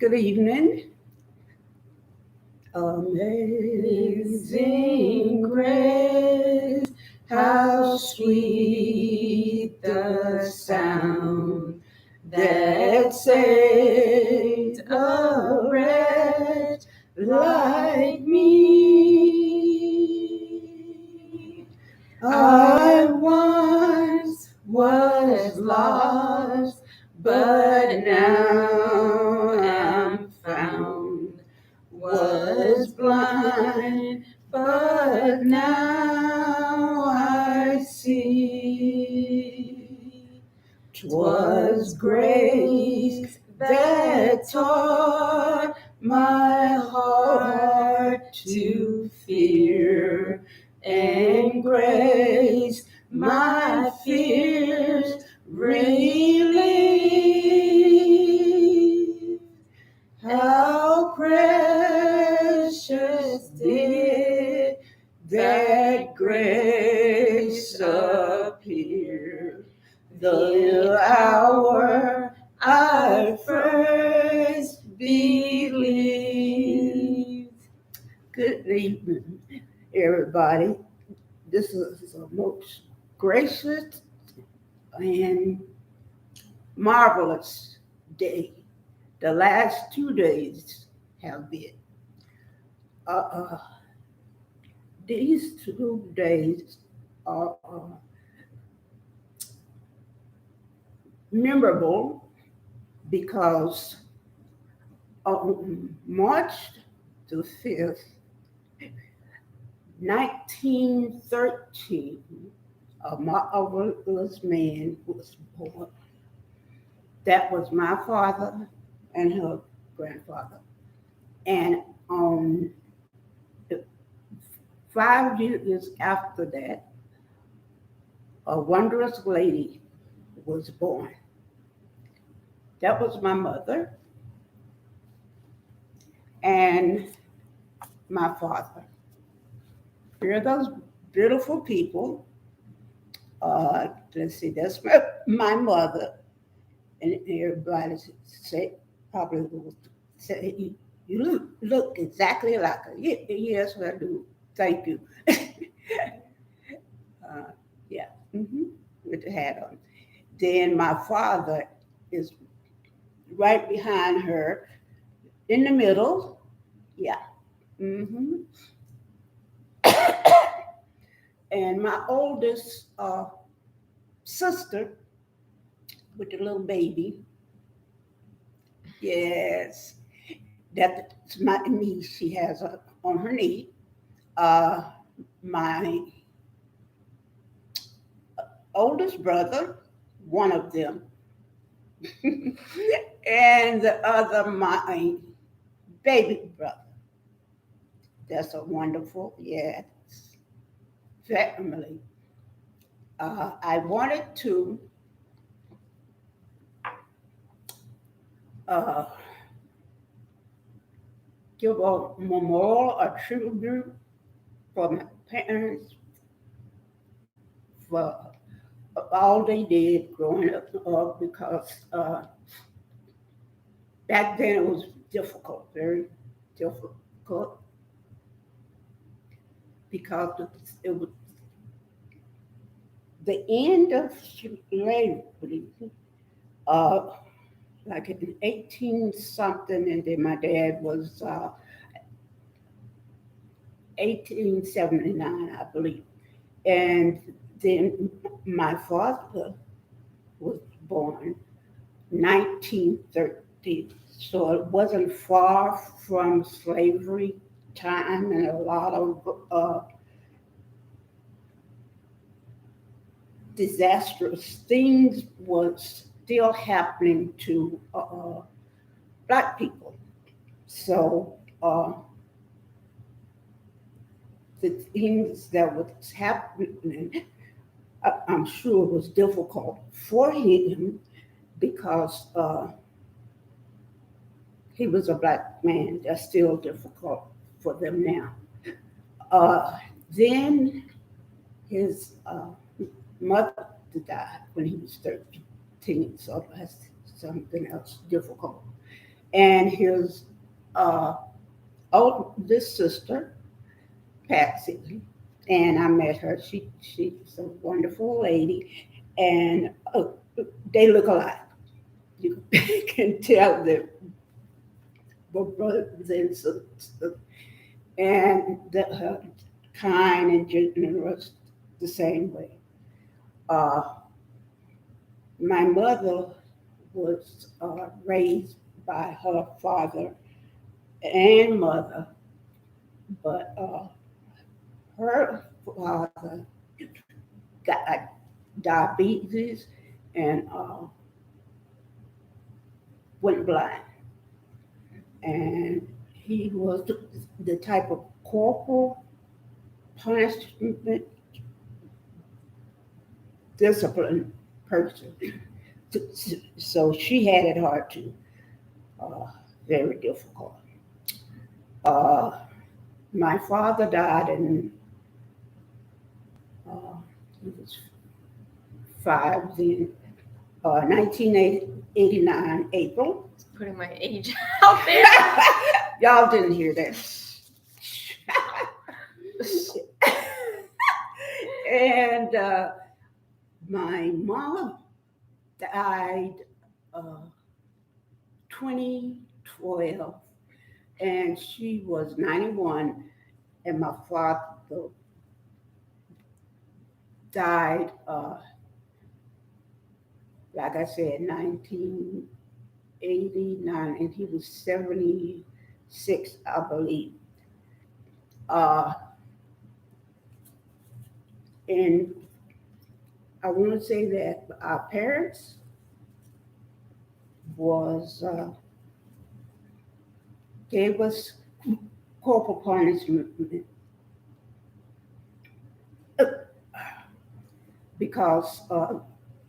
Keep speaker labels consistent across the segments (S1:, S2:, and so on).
S1: Good evening. Amazing grace, how sweet the sound that saved a wretch like me. I once was lost, but now am found. Was blind, but now I see. 'Twas grace that taught my heart to fear, and grace my fears relieved. How precious did that grace appear, the hour I first believed. Good evening, everybody. This is a most gracious and marvelous day. The last 2 days have been. Uh, uh, these 2 days are memorable because on March the 5th, 1913, a marvelous man was born. That was my father and her grandfather. And on 5 years after that, a wondrous lady was born. That was my mother and my father. Here are those beautiful people. Let's see, that's my mother, and everybody say probably will say you look exactly like her. Yes, I do. Thank you. Yeah, with the hat on. Then my father is right behind her, in the middle. Yeah. hmm And my oldest sister with the little baby, yes, that's my niece. She has her on her knee. Uh, my oldest brother, one of them, and the other, my baby brother. That's a wonderful, yes, family. I wanted to uh, give a memorial, a tribute for my parents for all they did growing up because back then it was difficult, very difficult, because it was the end of slavery, uh, like in 18 something, and then my dad was 1879, I believe. And then my father was born 1930. So it wasn't far from slavery time, and a lot of disastrous things was still happening to Black people. So the things that was happening, I'm sure was difficult for him because he was a Black man. That's still difficult for them now. Uh, then his mother died when he was 13, so that's something else difficult. and his uh, oldest sister, Patsy. And I met her. She's a wonderful lady, and they look alike. You can tell that we're brothers and sisters, and that her kind and generous the same way. Uh, my mother was raised by her father and mother, but her father got diabetes and went blind. And he was the type of corporal punishment discipline person. So she had it hard too, uh, very difficult. Uh, my father died in uh, he was five then, 1989 April.
S2: Putting my age out there.
S1: Y'all didn't hear that. And my mom died uh, 2012, and she was 91, and my father died, like I said, 1989, and he was 76, I believe. Uh, and I want to say that our parents was gave us corporal punishment because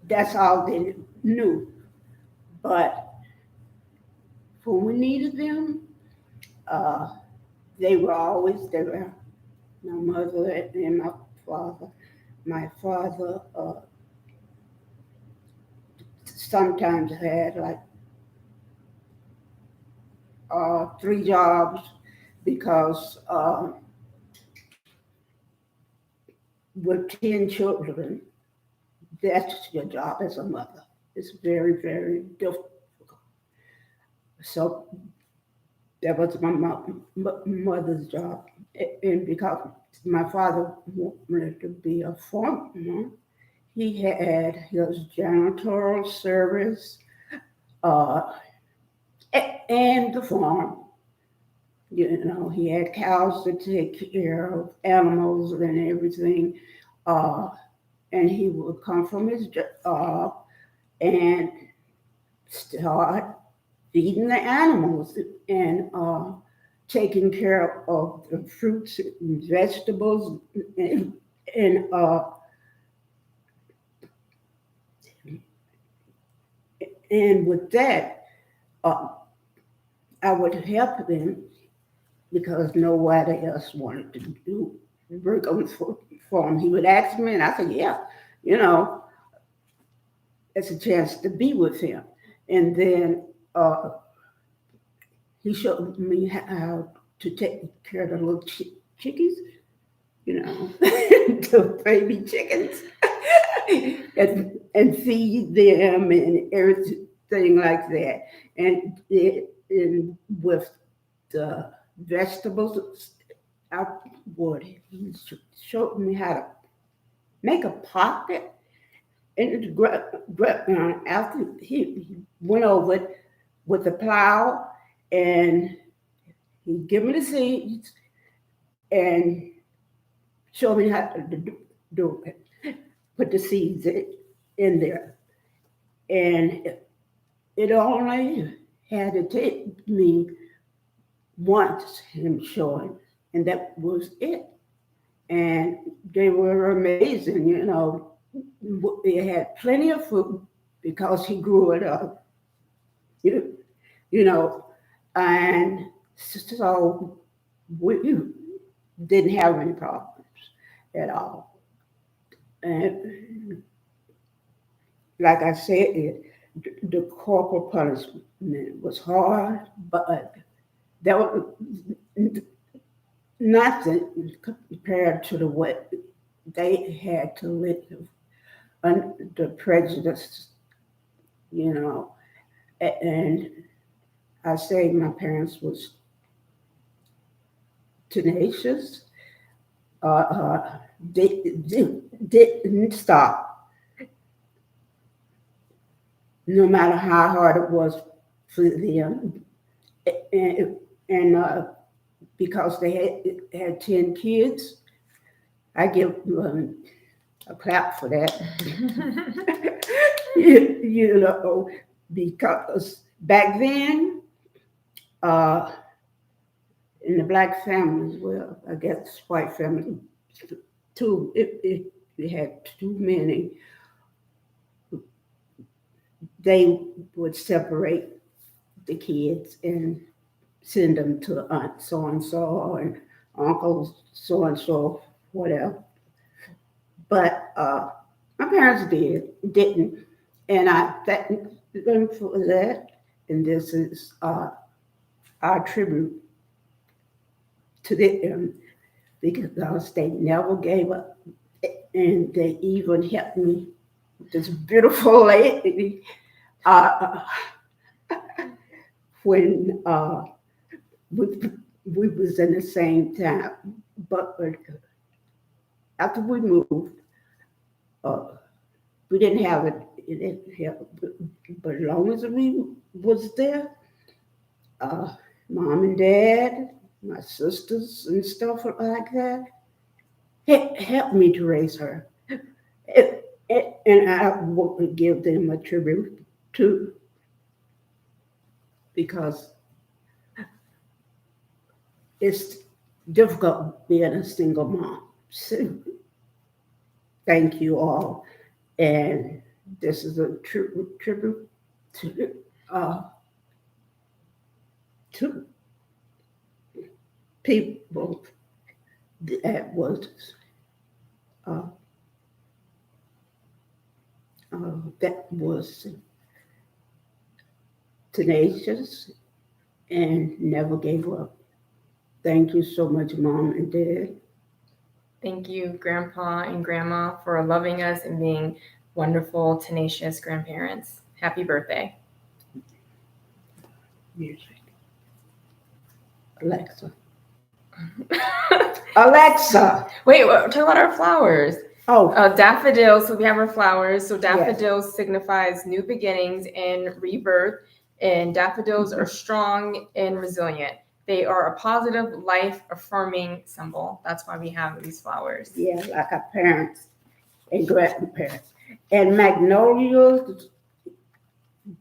S1: that's all they knew. But when we needed them, uh, they were always there. My mother and my father. My father sometimes had like three jobs because with 10 children, that's your job as a mother. It's very, very difficult. So that was my mother's job. And because my father wanted to be a farmer, he had his janitorial service uh, and the farm. You know, he had cows to take care of, animals and everything. Uh, and he would come from his job and start feeding the animals and taking care of the fruits and vegetables and and with that, uh, I would help them because nobody else wanted to do work on for him. He would ask me, and I said, "Yeah, you know, it's a chance to be with him." And then he showed me how to take care of the little chickies, you know, the baby chickens, and feed them and everything like that. And with the vegetables, I would he showed me how to make a pocket in the ground after he went over it with the plow, and he give me the seeds and show me how to do it. Put the seeds in there, and it only had to take me once him showing, and that was it. And they were amazing, you know. They had plenty of food because he grew it up, you, you know, and so we didn't have any problems at all. And like I said, the corporal punishment And it was hard, but there was nothing compared to the way they had to live under prejudice, you know. And I say my parents was tenacious. They didn't stop, no matter how hard it was for them. And because they had 10 kids, I give them a clap for that. You know, because back then, uh, in the black families, well, I guess white family too, it had too many, they would separate the kids and send them to aunt so and so and uncle so and so, whatever. But my parents didn't, and I thank them for that. And this is our tribute to them because they never gave up, and they even helped me. This beautiful lady, uh, when we was in the same town, but after we moved, uh, we didn't have it. It didn't help, but as long as we was there, uh, mom and dad, my sisters and stuff like that, helped me to raise her. And I want to give them a tribute too, because it's difficult being a single mom. So thank you all. And this is a tribute uh, to people that was uh, that was tenacious and never gave up. Thank you so much, Mom and Dad.
S2: Thank you, Grandpa and Grandma, for loving us and being wonderful, tenacious grandparents. Happy birthday.
S1: Music. Alexa. Alexa.
S2: Wait, talk about our flowers.
S1: Oh,
S2: Daffodils, so we have our flowers. So daffodils signifies new beginnings and rebirth. And daffodils are strong and resilient. They are a positive, life-affirming symbol. That's why we have these flowers.
S1: yeah, like our parents and grandparents. And magnolias,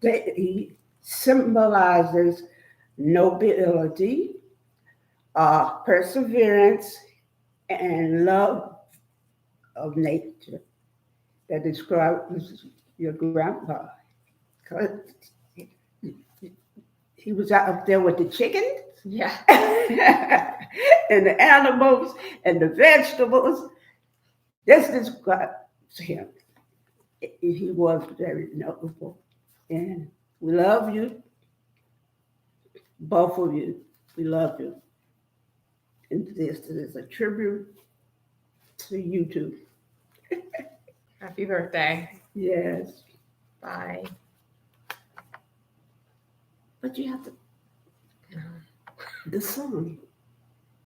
S1: they symbolizes nobility, perseverance, and love of nature. That describes your grandpa. 'Cause he was out up there with the chickens
S2: Yeah.
S1: and the animals and the vegetables. This describes him. He was very notable. And we love you, both of you. We love you. And this is a tribute to you too.
S2: Happy birthday.
S1: Yes.
S2: Bye.
S1: But you have to, the song.